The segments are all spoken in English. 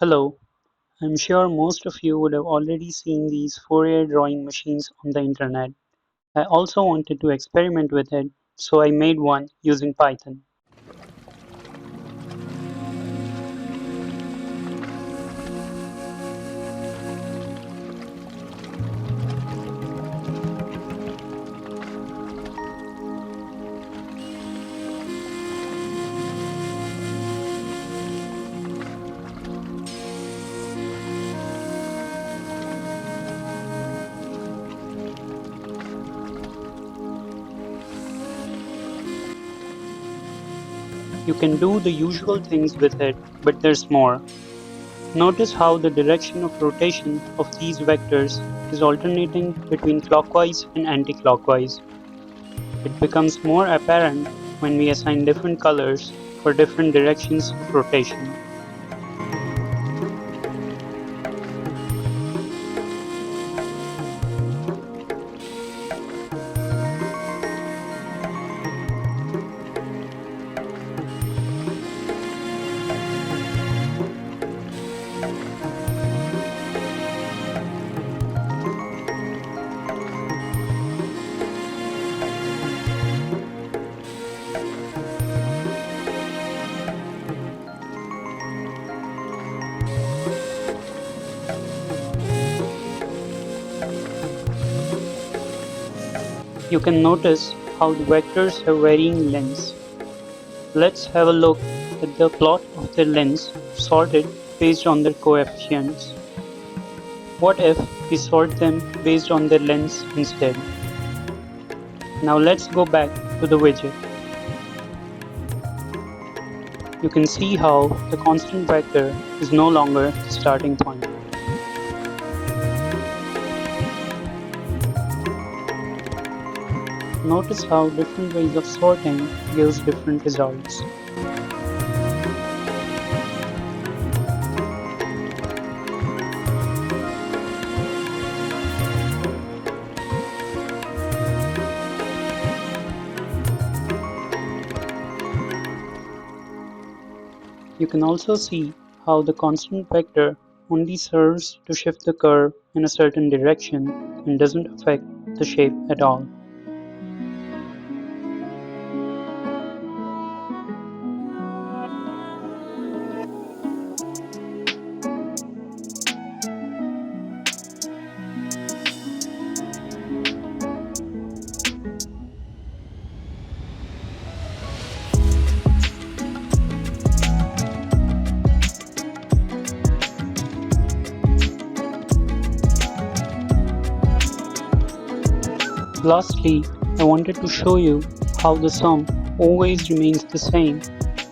Hello, I'm sure most of you would have already seen these Fourier drawing machines on the internet. I also wanted to experiment with it, so I made one using Python. You can do the usual things with it, but there's more. Notice how the direction of rotation of these vectors is alternating between clockwise and anti-clockwise. It becomes more apparent when we assign different colors for different directions of rotation. You can notice how the vectors have varying lengths. Let's have a look at the plot of their lengths sorted based on their coefficients. What if we sort them based on their lengths instead? Now let's go back to the widget. You can see how the constant vector is no longer the starting point. Notice how different ways of sorting gives different results. You can also see how the constant vector only serves to shift the curve in a certain direction and doesn't affect the shape at all. Lastly, I wanted to show you how the sum always remains the same,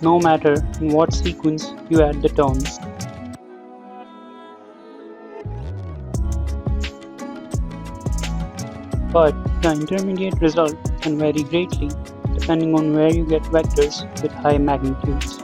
no matter in what sequence you add the terms. But the intermediate result can vary greatly depending on where you get vectors with high magnitudes.